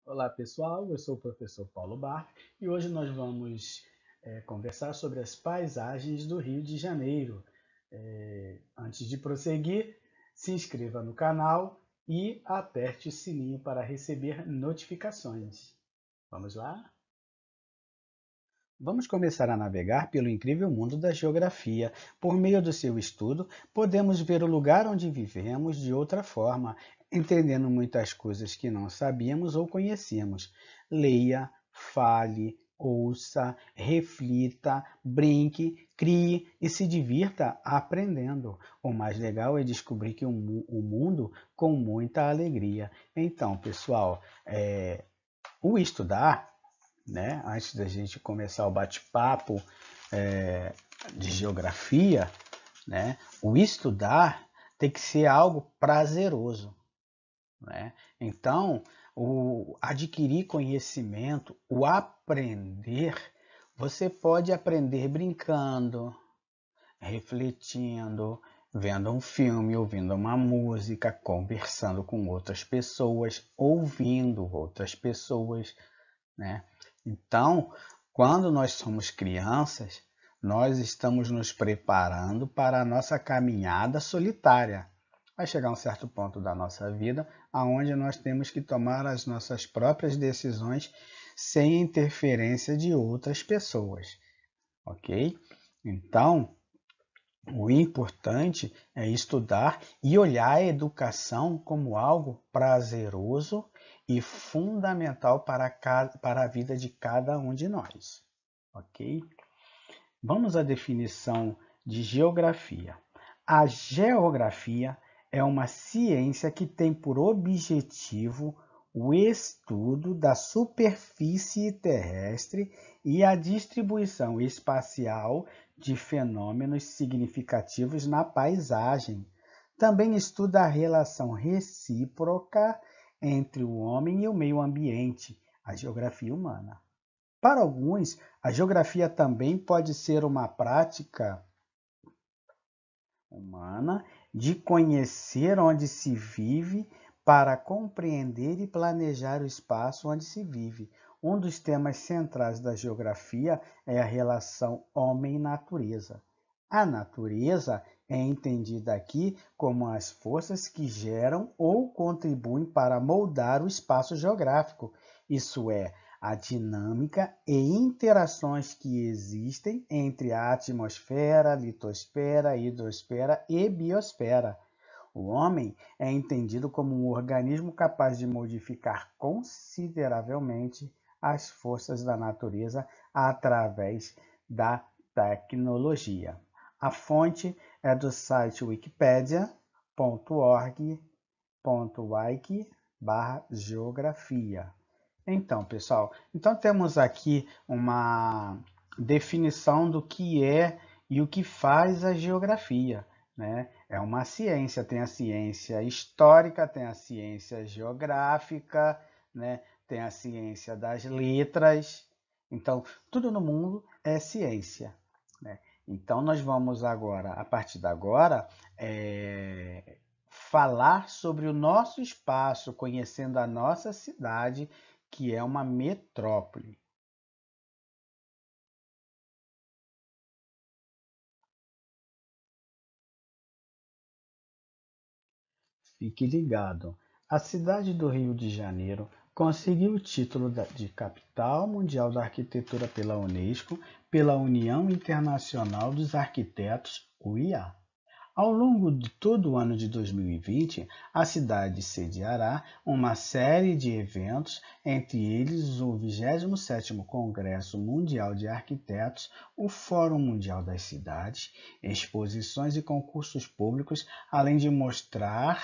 Olá pessoal, eu sou o professor Paulo Bar e hoje nós vamos conversar sobre as paisagens do Rio de Janeiro. Antes de prosseguir, se inscreva no canal e aperte o sininho para receber notificações. Vamos lá? Vamos começar a navegar pelo incrível mundo da geografia. Por meio do seu estudo, podemos ver o lugar onde vivemos de outra forma, entendendo muitas coisas que não sabíamos ou conhecíamos. Leia, fale, ouça, reflita, brinque, crie e se divirta aprendendo. O mais legal é descobrir que o mundo com muita alegria. Então, pessoal, o estudar, né? Antes da gente começar o bate-papo de geografia, né? O estudar tem que ser algo prazeroso, né? Então, o adquirir conhecimento, o aprender, você pode aprender brincando, refletindo, vendo um filme, ouvindo uma música, conversando com outras pessoas, ouvindo outras pessoas, né? Então, quando nós somos crianças, nós estamos nos preparando para a nossa caminhada solitária. Vai chegar um certo ponto da nossa vida aonde nós temos que tomar as nossas próprias decisões sem interferência de outras pessoas, ok? Então, o importante é estudar e olhar a educação como algo prazeroso e fundamental para a vida de cada um de nós. Ok? Vamos à definição de geografia. A geografia é uma ciência que tem por objetivo o estudo da superfície terrestre e a distribuição espacial de fenômenos significativos na paisagem. Também estuda a relação recíproca entre o homem e o meio ambiente, a geografia humana. Para alguns, a geografia também pode ser uma prática humana de conhecer onde se vive para compreender e planejar o espaço onde se vive. Um dos temas centrais da geografia é a relação homem-natureza. A natureza é entendida aqui como as forças que geram ou contribuem para moldar o espaço geográfico, isso é, a dinâmica e interações que existem entre a atmosfera, litosfera, hidrosfera e biosfera. O homem é entendido como um organismo capaz de modificar consideravelmente as forças da natureza através da tecnologia. A fonte é do site wikipedia.org.wiki/geografia. Então, pessoal, temos aqui uma definição do que é e o que faz a geografia, né? É uma ciência, tem a ciência histórica, tem a ciência geográfica, né? Tem a ciência das letras. Então, tudo no mundo é ciência, né? Então, nós vamos agora, a partir de agora, falar sobre o nosso espaço, conhecendo a nossa cidade, que é uma metrópole. Fique ligado, a cidade do Rio de Janeiro conseguiu o título de Capital Mundial da Arquitetura pela Unesco, pela União Internacional dos Arquitetos, UIA. Ao longo de todo o ano de 2020, a cidade sediará uma série de eventos, entre eles o 27º Congresso Mundial de Arquitetos, o Fórum Mundial das Cidades, exposições e concursos públicos, além de mostrar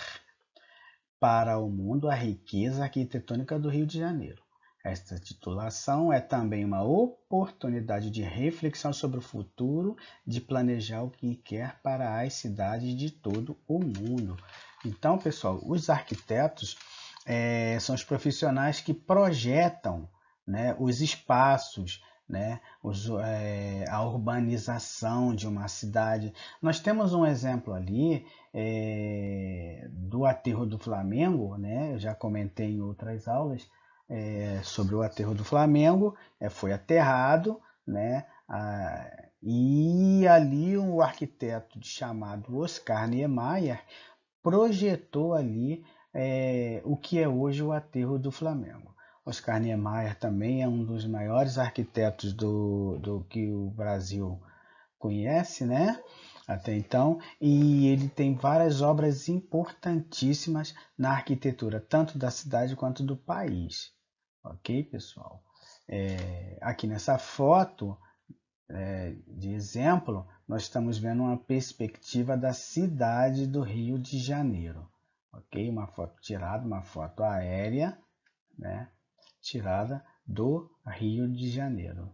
para o mundo a riqueza arquitetônica do Rio de Janeiro. Esta titulação é também uma oportunidade de reflexão sobre o futuro, de planejar o que quer para as cidades de todo o mundo. Então, pessoal, os arquitetos são os profissionais que projetam, né, os espaços, né, a urbanização de uma cidade. Nós temos um exemplo ali do Aterro do Flamengo, né, eu já comentei em outras aulas, sobre o aterro do Flamengo, foi aterrado, né? E ali o arquiteto chamado Oscar Niemeyer projetou ali o que é hoje o aterro do Flamengo. Oscar Niemeyer também é um dos maiores arquitetos do que o Brasil conhece, né? Até então, e ele tem várias obras importantíssimas na arquitetura, tanto da cidade quanto do país. Ok, pessoal? Aqui nessa foto, de exemplo, nós estamos vendo uma perspectiva da cidade do Rio de Janeiro. Ok? Uma foto tirada, uma foto aérea, né? Tirada do Rio de Janeiro.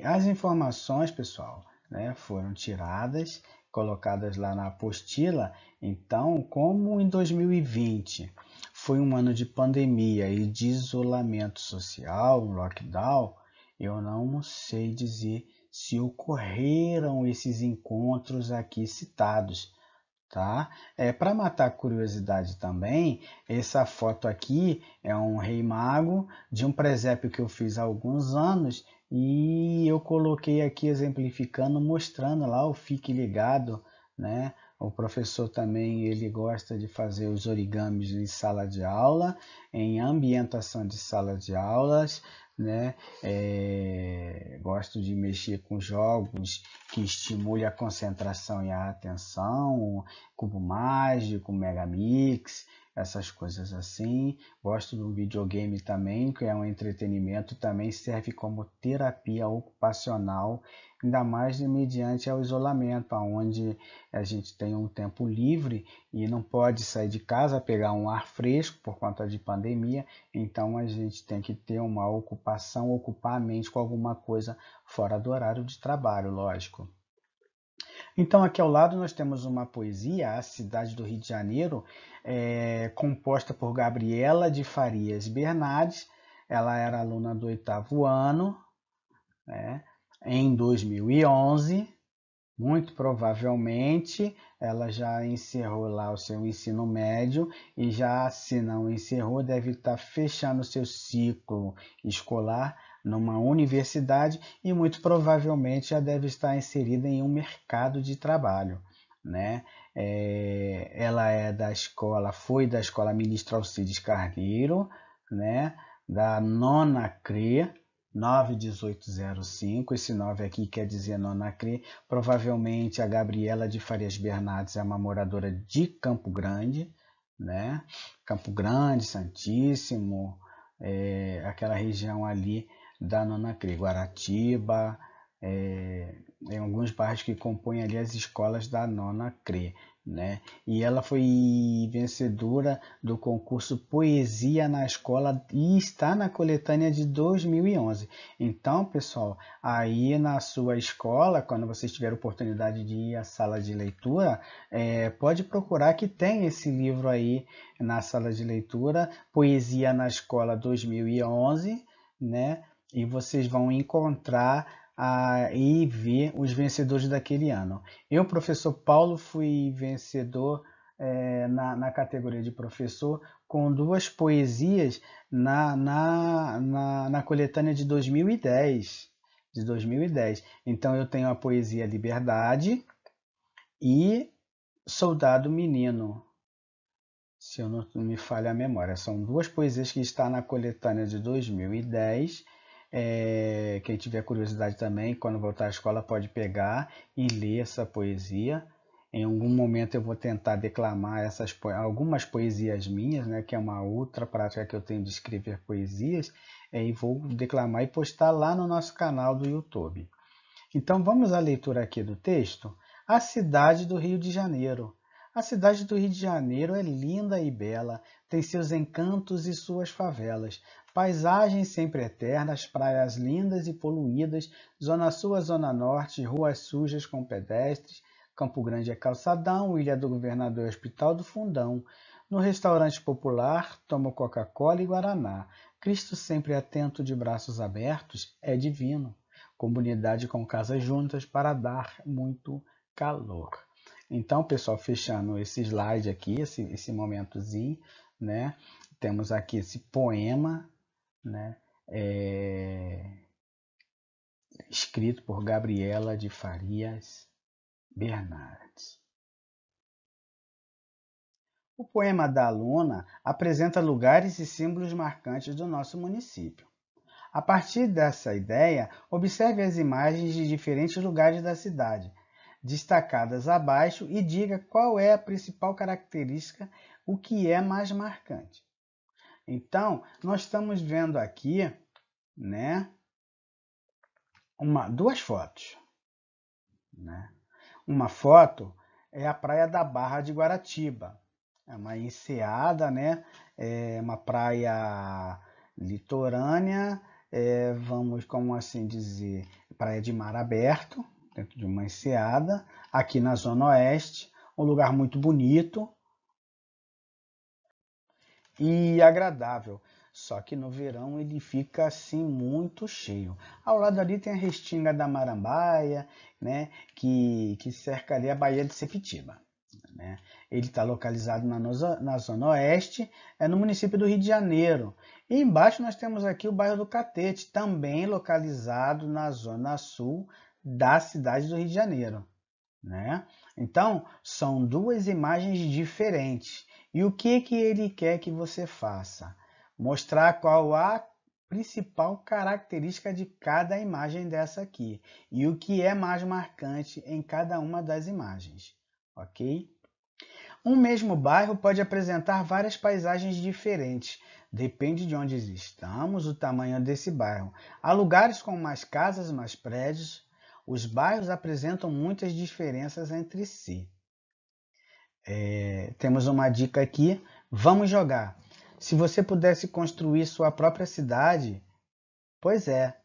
As informações, pessoal, né, foram tiradas, colocadas lá na apostila. Então, como em 2020 foi um ano de pandemia e de isolamento social, um lockdown, eu não sei dizer se ocorreram esses encontros aqui citados, tá? Para matar a curiosidade também, essa foto aqui é um rei mago de um presépio que eu fiz há alguns anos e eu coloquei aqui exemplificando, mostrando lá o fique ligado, né? O professor também ele gosta de fazer os origamis em sala de aula, em ambientação de sala de aulas, né? Gosto de mexer com jogos que estimule a concentração e a atenção, cubo mágico, megamix, essas coisas assim. Gosto do videogame também, que é um entretenimento, também serve como terapia ocupacional, ainda mais mediante ao isolamento, onde a gente tem um tempo livre e não pode sair de casa, pegar um ar fresco por conta de pandemia, então a gente tem que ter uma ocupação, ocupar a mente com alguma coisa fora do horário de trabalho, lógico. Então, aqui ao lado nós temos uma poesia, A Cidade do Rio de Janeiro, composta por Gabriela de Farias Bernardes. Ela era aluna do 8º ano, né, em 2011. Muito provavelmente ela já encerrou lá o seu ensino médio e já, se não encerrou, deve estar fechando o seu ciclo escolar numa universidade e muito provavelmente já deve estar inserida em um mercado de trabalho, né? Ela foi da escola Ministro Alcides Carneiro, né? Da nona CRE, 91805, esse 9 aqui quer dizer nona CRE. Provavelmente a Gabriela de Farias Bernardes é uma moradora de Campo Grande, né? Campo Grande, Santíssimo, aquela região ali da nona CRE, Guaratiba, em alguns bairros que compõem ali as escolas da nona CRE, né? E ela foi vencedora do concurso Poesia na Escola e está na coletânea de 2011. Então, pessoal, aí na sua escola, quando vocês tiverem oportunidade de ir à sala de leitura, pode procurar que tem esse livro aí na sala de leitura, Poesia na Escola 2011, né? E vocês vão encontrar e ver os vencedores daquele ano. Eu, professor Paulo, fui vencedor na categoria de professor com 2 poesias na coletânea de 2010. De 2010. Então eu tenho a poesia Liberdade e Soldado Menino, se eu não me falha a memória. São 2 poesias que estão na coletânea de 2010. Quem tiver curiosidade também, quando voltar à escola, pode pegar e ler essa poesia. Em algum momento eu vou tentar declamar algumas poesias minhas, né, que é uma outra prática que eu tenho de escrever poesias, e vou declamar e postar lá no nosso canal do YouTube. Então vamos à leitura aqui do texto. A cidade do Rio de Janeiro. A cidade do Rio de Janeiro é linda e bela, tem seus encantos e suas favelas, paisagens sempre eternas, praias lindas e poluídas, zona sul a zona norte, ruas sujas com pedestres, Campo Grande é calçadão, Ilha do Governador é Hospital do Fundão. No restaurante popular, tomo Coca-Cola e Guaraná. Cristo sempre atento de braços abertos é divino. Comunidade com casas juntas para dar muito calor. Então, pessoal, fechando esse slide aqui, esse momentozinho, né? Temos aqui esse poema né? Escrito por Gabriela de Farias Bernardes. O poema da aluna apresenta lugares e símbolos marcantes do nosso município. A partir dessa ideia, observe as imagens de diferentes lugares da cidade, destacadas abaixo, e diga qual é a principal característica, o que é mais marcante. Então, nós estamos vendo aqui, né, duas fotos, né? Uma foto é a praia da Barra de Guaratiba. É uma enseada, né? É uma praia litorânea, vamos, como assim dizer, praia de mar aberto, dentro de uma enseada, aqui na Zona Oeste, um lugar muito bonito e agradável. Só que no verão ele fica assim muito cheio. Ao lado ali tem a Restinga da Marambaia, né, que cerca ali a Baía de Sepitiba, né? Ele está localizado na Zona Oeste, no município do Rio de Janeiro. E embaixo nós temos aqui o bairro do Catete, também localizado na Zona Sul da cidade do Rio de Janeiro, né? Então, são duas imagens diferentes. E o que ele quer que você faça? Mostrar qual a principal característica de cada imagem dessa aqui e o que é mais marcante em cada uma das imagens, ok? Um mesmo bairro pode apresentar várias paisagens diferentes, depende de onde estamos, o tamanho desse bairro. Há lugares com mais casas, mais prédios. Os bairros apresentam muitas diferenças entre si. Temos uma dica aqui, vamos jogar. Se você pudesse construir sua própria cidade, pois é,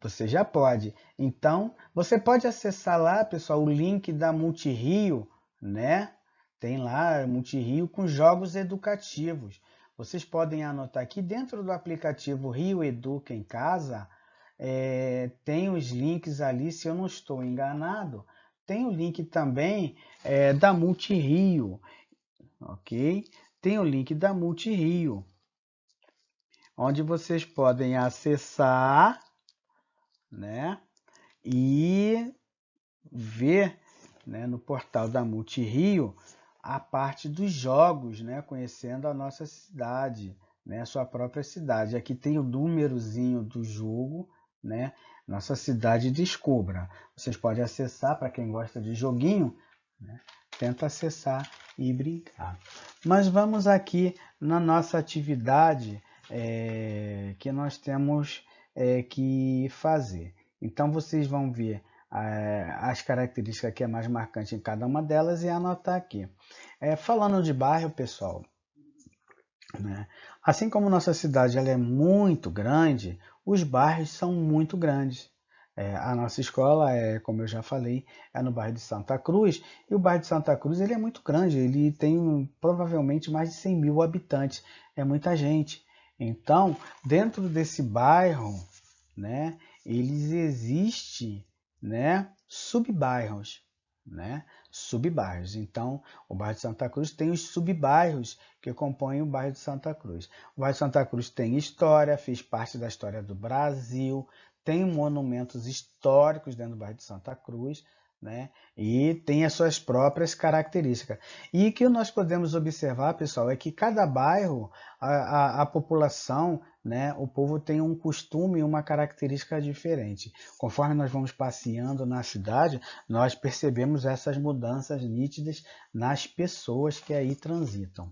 você já pode. Então, você pode acessar lá, pessoal, o link da Multirio, né? Tem lá Multirio com jogos educativos. Vocês podem anotar aqui dentro do aplicativo Rio Educa em Casa, tem os links ali, se eu não estou enganado, tem o link também da Multirio, ok? Tem o link da Multirio, onde vocês podem acessar, né? E ver, né, no portal da Multirio a parte dos jogos, né, conhecendo a nossa cidade, né, a sua própria cidade. Aqui tem o númerozinho do jogo, né, Nossa Cidade Descubra. Vocês podem acessar, para quem gosta de joguinho, né, tenta acessar e brincar. Mas vamos aqui na nossa atividade que nós temos que fazer. Então, vocês vão ver as características que é mais marcante em cada uma delas e anotar aqui. Falando de bairro, pessoal, né? Assim como nossa cidade ela é muito grande, os bairros são muito grandes. A nossa escola, como eu já falei, é no bairro de Santa Cruz, e o bairro de Santa Cruz ele é muito grande, ele tem provavelmente mais de 100 mil habitantes, é muita gente. Então, dentro desse bairro, né, eles existem, né, subbairros, né, subbairros. Então, o bairro de Santa Cruz tem os subbairros que compõem o bairro de Santa Cruz. O bairro de Santa Cruz tem história, fez parte da história do Brasil, tem monumentos históricos dentro do bairro de Santa Cruz, né? E tem as suas próprias características. E o que nós podemos observar, pessoal, é que cada bairro, a população, né, o povo tem um costume e uma característica diferente. Conforme nós vamos passeando na cidade, nós percebemos essas mudanças nítidas nas pessoas que aí transitam,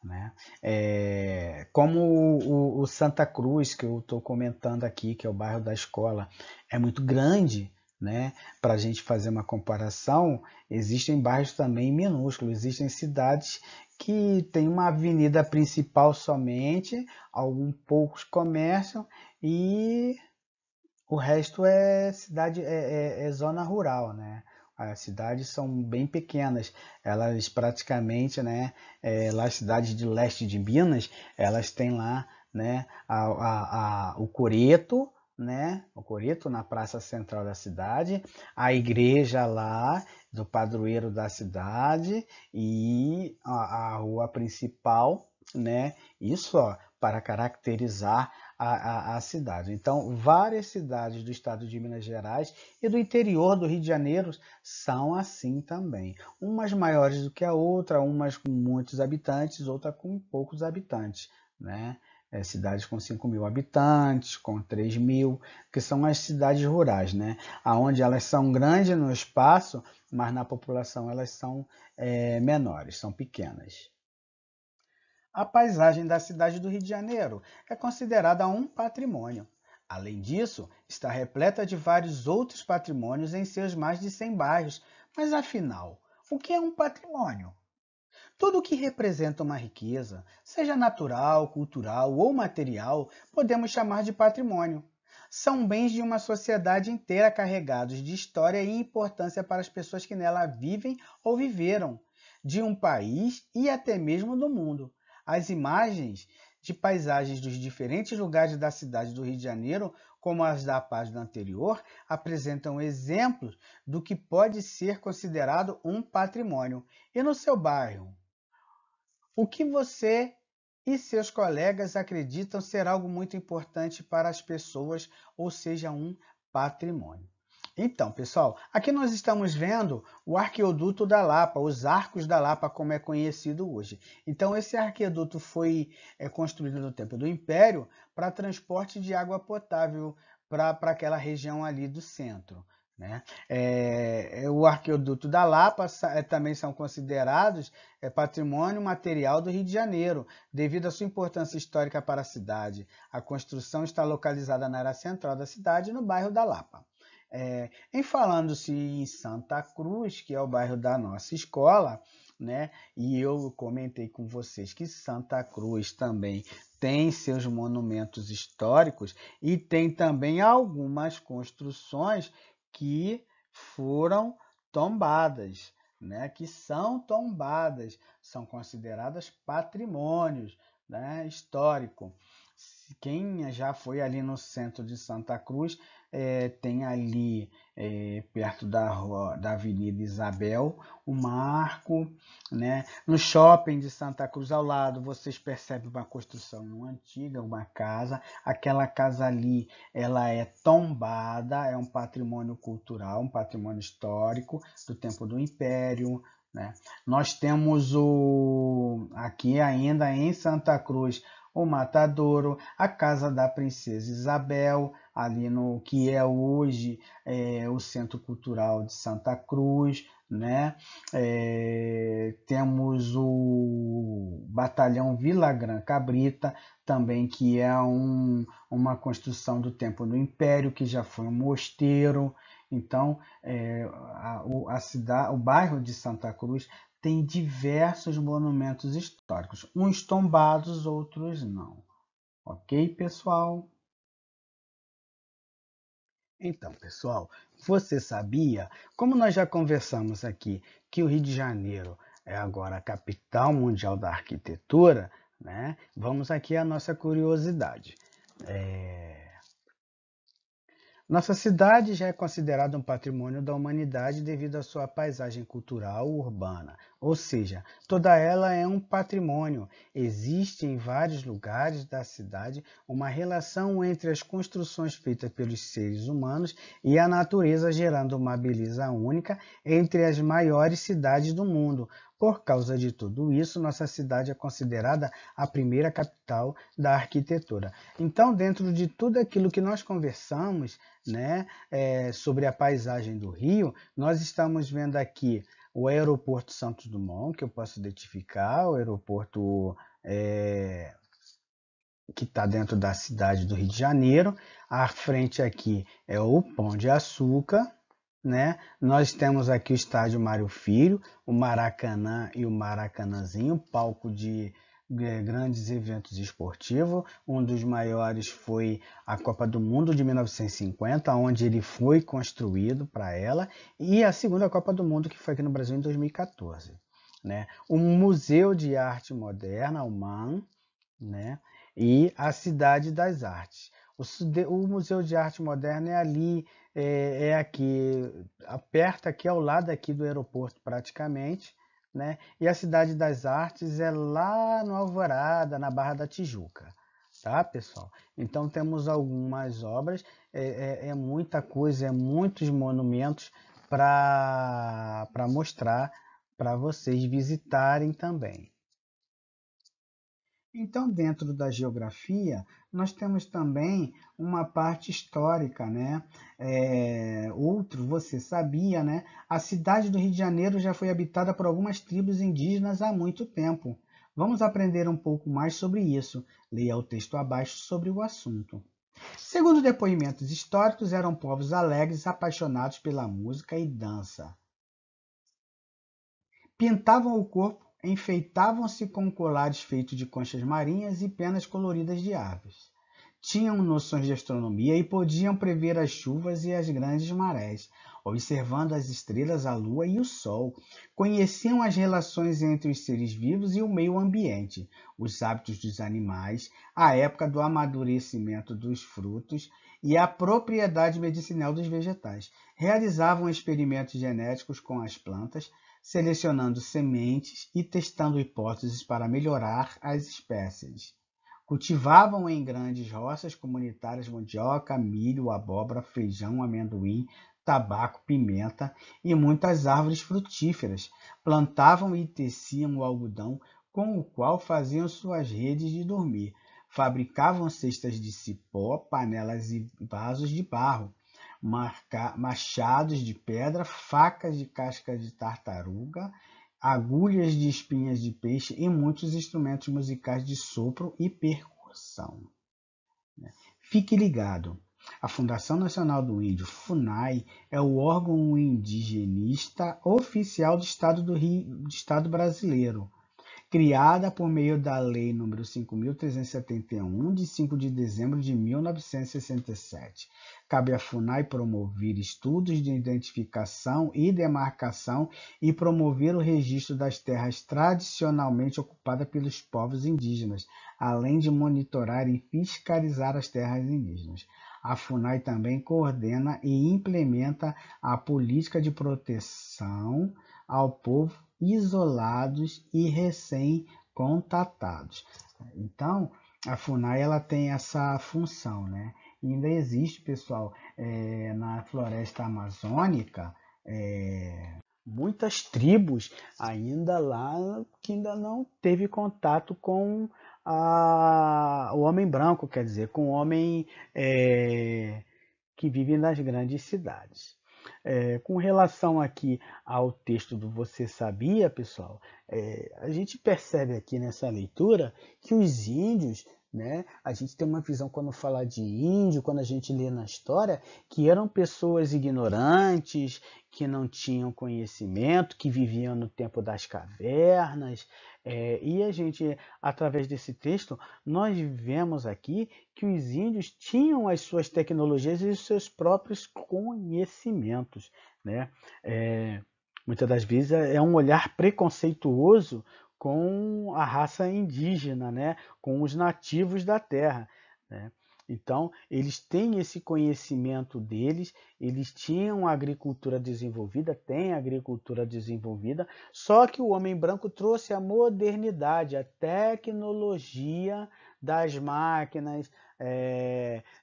né? Como o Santa Cruz, que eu estou comentando aqui, que é o bairro da escola, é muito grande, né? Para a gente fazer uma comparação, existem bairros também minúsculos, existem cidades que tem uma avenida principal somente, alguns poucos comércios e o resto é cidade, é zona rural, né? As cidades são bem pequenas, elas praticamente, né? Lá as cidades de leste de Minas, elas têm lá, né? O Coreto, né? O Coreto na praça central da cidade, a igreja lá do padroeiro da cidade e a rua principal, né? Isso, ó. para caracterizar a cidade. Então, várias cidades do estado de Minas Gerais e do interior do Rio de Janeiro são assim também. Umas maiores do que a outra, umas com muitos habitantes, outra com poucos habitantes, né? Cidades com 5.000 habitantes, com 3.000, que são as cidades rurais, né? Onde elas são grandes no espaço, mas na população elas são menores, são pequenas. A paisagem da cidade do Rio de Janeiro é considerada um patrimônio. Além disso, está repleta de vários outros patrimônios em seus mais de 100 bairros. Mas afinal, o que é um patrimônio? Tudo o que representa uma riqueza, seja natural, cultural ou material, podemos chamar de patrimônio. São bens de uma sociedade inteira carregados de história e importância para as pessoas que nela vivem ou viveram, de um país e até mesmo do mundo. As imagens de paisagens dos diferentes lugares da cidade do Rio de Janeiro, como as da página anterior, apresentam exemplos do que pode ser considerado um patrimônio. E no seu bairro? O que você e seus colegas acreditam ser algo muito importante para as pessoas, ou seja, um patrimônio? Então, pessoal, aqui nós estamos vendo o Arqueoduto da Lapa, os Arcos da Lapa, como é conhecido hoje. Então, esse arqueduto foi construído no tempo do Império para transporte de água potável para aquela região ali do centro, né? O Arqueoduto da Lapa também são considerados patrimônio material do Rio de Janeiro, devido à sua importância histórica para a cidade. A construção está localizada na área central da cidade, no bairro da Lapa. Em falando-se em Santa Cruz, que é o bairro da nossa escola, né? E eu comentei com vocês que Santa Cruz também tem seus monumentos históricos e tem também algumas construções que foram tombadas, né? Que são tombadas, são consideradas patrimônios, né? Histórico. Quem já foi ali no centro de Santa Cruz, tem ali perto da Avenida Isabel, o marco, né? No shopping de Santa Cruz ao lado, vocês percebem uma construção antiga, uma casa. Aquela casa ali, ela é tombada, é um patrimônio cultural, um patrimônio histórico do tempo do Império, né? Nós temos aqui ainda em Santa Cruz o Matadouro, a casa da Princesa Isabel, ali no que é hoje o Centro Cultural de Santa Cruz, né? Temos o Batalhão Vila Gran Cabrita, também que é uma construção do tempo do Império, que já foi um mosteiro. Então, o bairro de Santa Cruz tem diversos monumentos históricos, uns tombados, outros não. Ok, pessoal? Então, pessoal, você sabia, como nós já conversamos aqui, que o Rio de Janeiro é agora a capital mundial da arquitetura, né? Vamos aqui à nossa curiosidade. Nossa cidade já é considerada um patrimônio da humanidade devido à sua paisagem cultural urbana, ou seja, toda ela é um patrimônio. Existe em vários lugares da cidade uma relação entre as construções feitas pelos seres humanos e a natureza, gerando uma beleza única entre as maiores cidades do mundo. Por causa de tudo isso, nossa cidade é considerada a primeira capital da arquitetura. Então, dentro de tudo aquilo que nós conversamos, né, sobre a paisagem do Rio, nós estamos vendo aqui o aeroporto Santos Dumont, que eu posso identificar, o aeroporto que está dentro da cidade do Rio de Janeiro. À frente aqui é o Pão de Açúcar, né? Nós temos aqui o estádio Mário Filho, o Maracanã e o Maracanãzinho, palco de grandes eventos esportivos. Um dos maiores foi a Copa do Mundo de 1950, onde ele foi construído para ela, e a segunda Copa do Mundo, que foi aqui no Brasil em 2014. Né? O Museu de Arte Moderna, o MAN, né? E a Cidade das Artes. O Museu de Arte Moderna é ali, é aqui, perto aqui ao lado aqui do aeroporto praticamente, né? E a Cidade das Artes é lá no Alvorada, na Barra da Tijuca, tá, pessoal? Então temos algumas obras, é muita coisa, é muitos monumentos para mostrar para vocês visitarem também. Então, dentro da geografia, nós temos também uma parte histórica, né? Outro, você sabia, né? A cidade do Rio de Janeiro já foi habitada por algumas tribos indígenas há muito tempo. Vamos aprender um pouco mais sobre isso. Leia o texto abaixo sobre o assunto. Segundo depoimentos históricos, eram povos alegres, apaixonados pela música e dança. Pintavam o corpo, enfeitavam-se com colares feitos de conchas marinhas e penas coloridas de aves. Tinham noções de astronomia e podiam prever as chuvas e as grandes marés, observando as estrelas, a lua e o sol. Conheciam as relações entre os seres vivos e o meio ambiente, os hábitos dos animais, a época do amadurecimento dos frutos e a propriedade medicinal dos vegetais. Realizavam experimentos genéticos com as plantas, selecionando sementes e testando hipóteses para melhorar as espécies. Cultivavam em grandes roças comunitárias mandioca, milho, abóbora, feijão, amendoim, tabaco, pimenta e muitas árvores frutíferas. Plantavam e teciam o algodão, com o qual faziam suas redes de dormir. Fabricavam cestas de cipó, panelas e vasos de barro, machados de pedra, facas de casca de tartaruga, agulhas de espinhas de peixe e muitos instrumentos musicais de sopro e percussão. Fique ligado. A Fundação Nacional do Índio, FUNAI, é o órgão indigenista oficial do do Estado brasileiro, criada por meio da Lei nº 5.371, de 5 de dezembro de 1967. Cabe à FUNAI promover estudos de identificação e demarcação e promover o registro das terras tradicionalmente ocupadas pelos povos indígenas, além de monitorar e fiscalizar as terras indígenas. A FUNAI também coordena e implementa a política de proteção ao povo isolados e recém-contatados. Então, a FUNAI ela tem essa função, né? E ainda existe, pessoal, na floresta amazônica, muitas tribos ainda lá que ainda não teve contato com o homem branco, quer dizer, com o homem que vive nas grandes cidades. Com relação aqui ao texto do Você Sabia, pessoal, a gente percebe aqui nessa leitura que os índios, né, a gente tem uma visão quando fala de índio, quando a gente lê na história, que eram pessoas ignorantes, que não tinham conhecimento, que viviam no tempo das cavernas, e a gente, através desse texto, nós vemos aqui que os índios tinham as suas tecnologias e os seus próprios conhecimentos, né? Muitas das vezes é um olhar preconceituoso com a raça indígena, né? Com os nativos da terra, né? Então, eles têm esse conhecimento deles, eles tinham a agricultura desenvolvida, têm a agricultura desenvolvida, só que o homem branco trouxe a modernidade, a tecnologia das máquinas,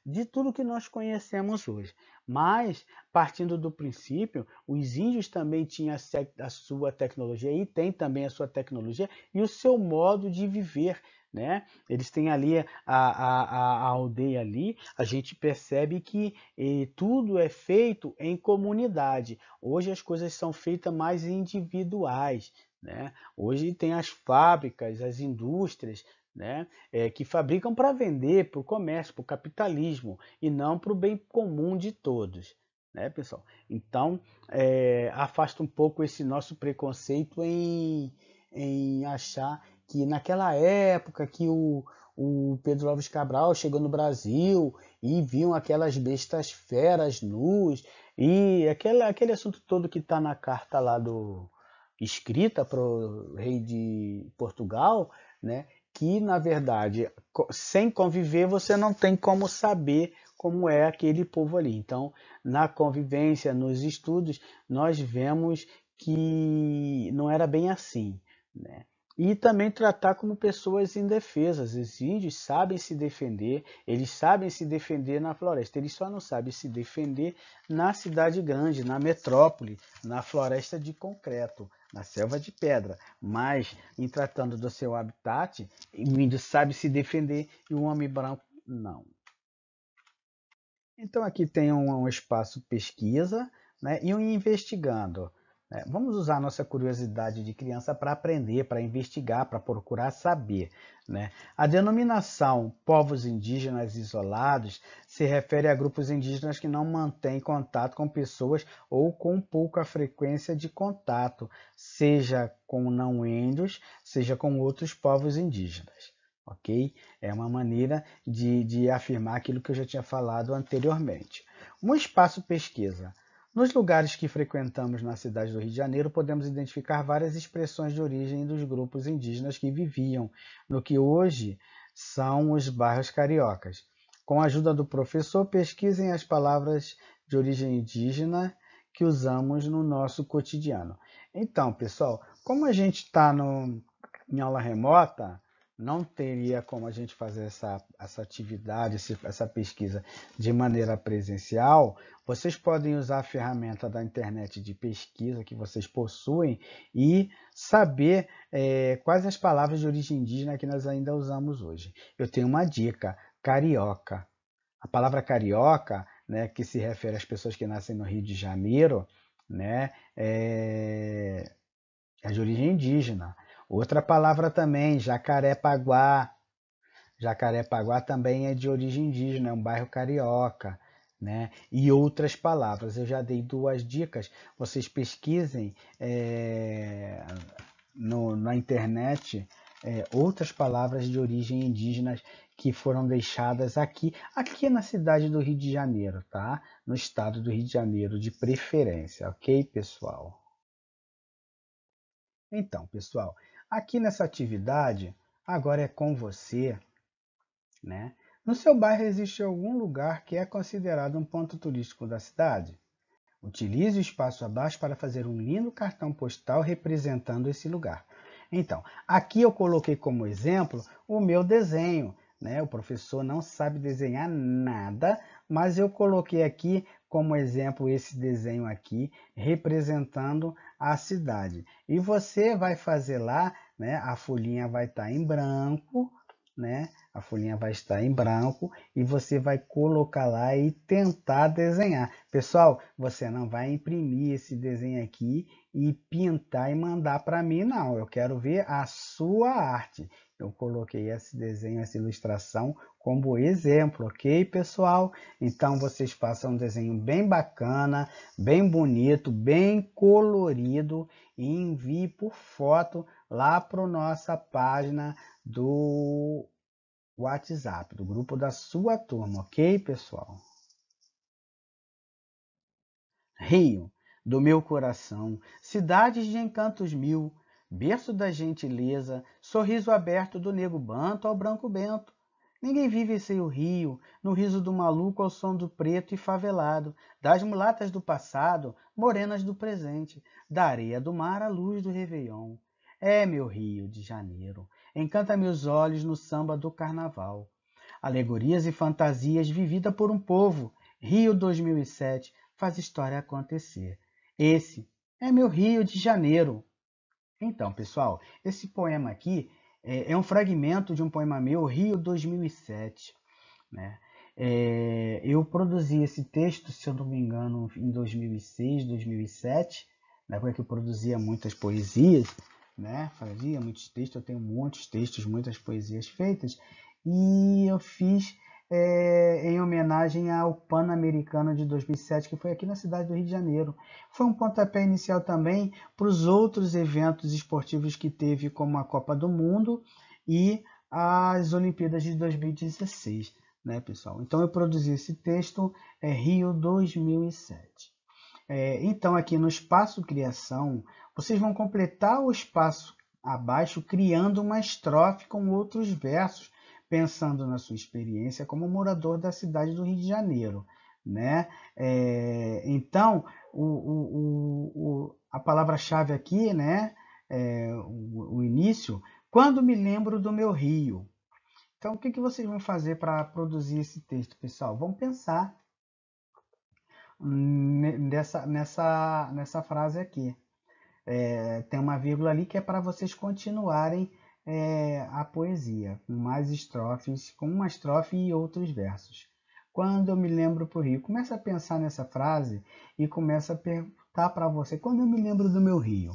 de tudo que nós conhecemos hoje. Mas, partindo do princípio, os índios também tinham a sua tecnologia e têm também a sua tecnologia e o seu modo de viver, né? Eles têm ali a aldeia ali, a gente percebe que tudo é feito em comunidade. Hoje as coisas são feitas mais individuais, né? Hoje tem as fábricas, as indústrias, né? Que fabricam para vender, para o comércio, para o capitalismo e não para o bem comum de todos, né, pessoal? Então, afasta um pouco esse nosso preconceito em achar que naquela época que o Pedro Alves Cabral chegou no Brasil e viu aquelas bestas feras nus e aquele assunto todo que está na carta lá escrita para o rei de Portugal, né? Que na verdade, sem conviver, você não tem como saber como é aquele povo ali. Então, na convivência, nos estudos, nós vemos que não era bem assim, né? e também tratar como pessoas indefesas. Os índios sabem se defender, eles sabem se defender na floresta, eles só não sabem se defender na cidade grande, na metrópole, na floresta de concreto, na selva de pedra. Mas, em tratando do seu habitat, o índio sabe se defender e o homem branco não. Então, aqui tem um espaço pesquisa, né, e um investigando. Né? Vamos usar nossa curiosidade de criança para aprender, para investigar, para procurar saber. Né? A denominação povos indígenas isolados se refere a grupos indígenas que não mantêm contato com pessoas ou com pouca frequência de contato, seja com não índios, seja com outros povos indígenas. Ok? É uma maneira de afirmar aquilo que eu já tinha falado anteriormente. Um espaço pesquisa. Nos lugares que frequentamos na cidade do Rio de Janeiro, podemos identificar várias expressões de origem dos grupos indígenas que viviam no que hoje são os bairros cariocas. Com a ajuda do professor, pesquisem as palavras de origem indígena que usamos no nosso cotidiano. Então, pessoal, como a gente está em aula remota, não teria como a gente fazer essa atividade, essa pesquisa de maneira presencial. Vocês podem usar a ferramenta da internet de pesquisa que vocês possuem e saber quais as palavras de origem indígena que nós ainda usamos hoje. Eu tenho uma dica: carioca. A palavra carioca, né, que se refere às pessoas que nascem no Rio de Janeiro, né, é de origem indígena. Outra palavra também, Jacarepaguá. Jacarepaguá também é de origem indígena, é um bairro carioca. Né? E outras palavras. Eu já dei duas dicas. Vocês pesquisem na internet outras palavras de origem indígena que foram deixadas aqui na cidade do Rio de Janeiro, tá? No estado do Rio de Janeiro, de preferência, ok, pessoal? Então, pessoal, aqui nessa atividade, agora é com você, né? No seu bairro existe algum lugar que é considerado um ponto turístico da cidade? Utilize o espaço abaixo para fazer um lindo cartão postal representando esse lugar. Então, aqui eu coloquei como exemplo o meu desenho, né? O professor não sabe desenhar nada, mas eu coloquei aqui como exemplo esse desenho aqui, representando a cidade. E você vai fazer lá, né? A folhinha vai estar em branco, né? A folhinha vai estar em branco e você vai colocar lá e tentar desenhar. Pessoal, você não vai imprimir esse desenho aqui e pintar e mandar para mim, não. Eu quero ver a sua arte. Eu coloquei esse desenho, essa ilustração como exemplo, ok, pessoal? Então, vocês façam um desenho bem bacana, bem bonito, bem colorido e envie por foto lá para a nossa página do WhatsApp, do grupo da sua turma, ok, pessoal? Rio, do meu coração, cidades de encantos mil, berço da gentileza, sorriso aberto do nego banto ao branco bento. Ninguém vive sem o rio, no riso do maluco ao som do preto e favelado, das mulatas do passado, morenas do presente, da areia do mar à luz do réveillon. É meu Rio de Janeiro, encanta meus olhos no samba do carnaval. Alegorias e fantasias vivida por um povo, Rio 2007 faz história acontecer. Esse é meu Rio de Janeiro. Então, pessoal, esse poema aqui é um fragmento de um poema meu, Rio 2007. Né? Eu produzi esse texto, se eu não me engano, em 2006, 2007, na época que eu produzia muitas poesias, né? Fazia muitos textos, eu tenho muitos textos, muitas poesias feitas, e eu fiz em homenagem ao Pan-Americano de 2007, que foi aqui na cidade do Rio de Janeiro. Foi um pontapé inicial também para os outros eventos esportivos que teve, como a Copa do Mundo e as Olimpíadas de 2016. Né, pessoal? Então eu produzi esse texto, Rio 2007. Então aqui no espaço criação, vocês vão completar o espaço abaixo criando uma estrofe com outros versos, pensando na sua experiência como morador da cidade do Rio de Janeiro. Né? Então, a palavra-chave aqui, né, o início, quando me lembro do meu rio. Então, o que que vocês vão fazer para produzir esse texto, pessoal? Vamos pensar nessa frase aqui. Tem uma vírgula ali que é para vocês continuarem a poesia, com mais estrofes, com uma estrofe e outros versos. Quando eu me lembro pro rio, começa a pensar nessa frase e começa a perguntar para você, quando eu me lembro do meu rio?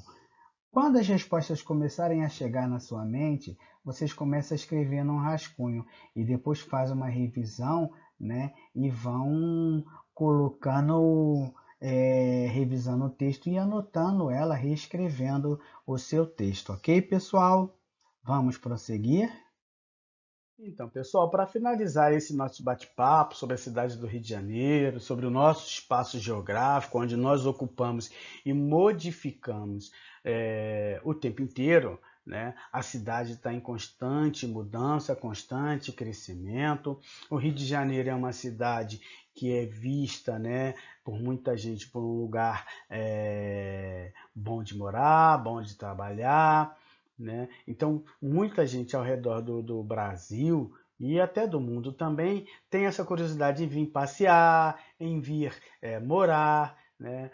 Quando as respostas começarem a chegar na sua mente, vocês começam a escrever num rascunho e depois faz uma revisão, né? E vão colocando, revisando o texto e anotando ela, reescrevendo o seu texto, ok, pessoal? Vamos prosseguir? Então, pessoal, para finalizar esse nosso bate-papo sobre a cidade do Rio de Janeiro, sobre o nosso espaço geográfico, onde nós ocupamos e modificamos o tempo inteiro, né? A cidade está em constante mudança, constante crescimento. O Rio de Janeiro é uma cidade que é vista, né, por muita gente por um lugar bom de morar, bom de trabalhar, né? Então, muita gente ao redor do Brasil e até do mundo também tem essa curiosidade em vir passear, em vir morar, né?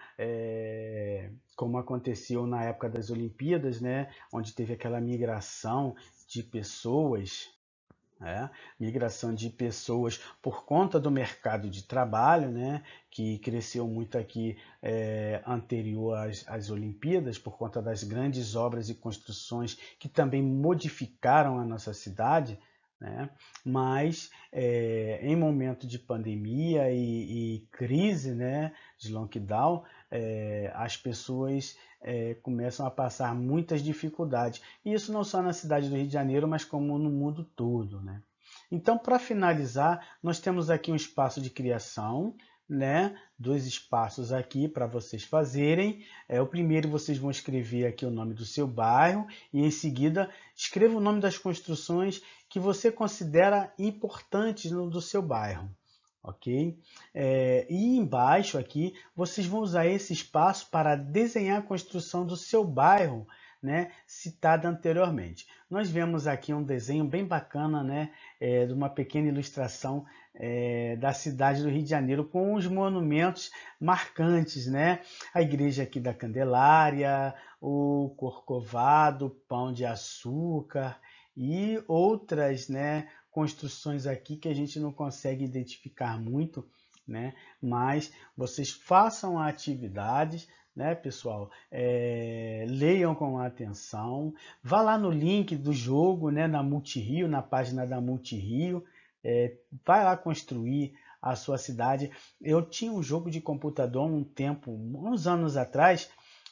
Como aconteceu na época das Olimpíadas, né? Onde teve aquela migração de pessoas, migração de pessoas por conta do mercado de trabalho, né, que cresceu muito aqui anterior às Olimpíadas, por conta das grandes obras e construções que também modificaram a nossa cidade, né, mas em momento de pandemia e crise, né, de lockdown, as pessoas começam a passar muitas dificuldades. E isso não só na cidade do Rio de Janeiro, mas como no mundo todo, né? Então, para finalizar, nós temos aqui um espaço de criação, né? 2 espaços aqui para vocês fazerem. O primeiro vocês vão escrever aqui o nome do seu bairro e em seguida escreva o nome das construções que você considera importantes do seu bairro. Ok? E embaixo aqui vocês vão usar esse espaço para desenhar a construção do seu bairro, né, citada anteriormente. Nós vemos aqui um desenho bem bacana, né, de uma pequena ilustração da cidade do Rio de Janeiro com os monumentos marcantes, né? A igreja aqui da Candelária, o Corcovado, Pão de Açúcar e outras, né, construções aqui que a gente não consegue identificar muito, né? Mas vocês façam atividades, né, pessoal? Leiam com atenção. Vá lá no link do jogo, né, na Multirio, na página da Multirio. Vai lá construir a sua cidade. Eu tinha um jogo de computador um tempo, uns anos atrás,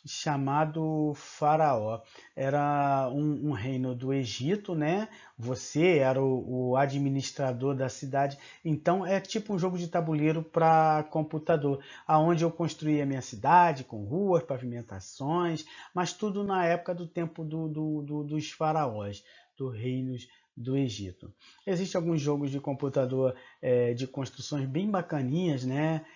chamado Faraó. Era um reino do Egito, né? Você era o administrador da cidade. Então é tipo um jogo de tabuleiro para computador, aonde eu construía a minha cidade com ruas, pavimentações, mas tudo na época do tempo dos faraós, dos reinos do Egito. Existem alguns jogos de computador de construções bem bacaninhas, né?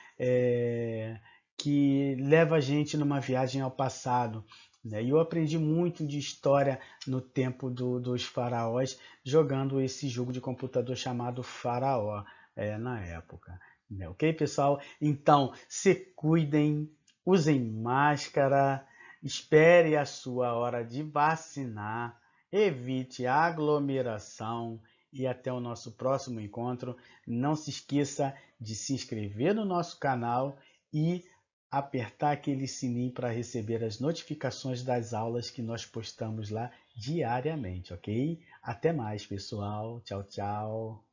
Que leva a gente numa viagem ao passado, né? E eu aprendi muito de história no tempo dos faraós jogando esse jogo de computador chamado Faraó na época. Né? Ok, pessoal? Então, se cuidem, usem máscara, espere a sua hora de vacinar, evite a aglomeração e até o nosso próximo encontro. Não se esqueça de se inscrever no nosso canal e apertar aquele sininho para receber as notificações das aulas que nós postamos lá diariamente, ok? Até mais, pessoal. Tchau, tchau.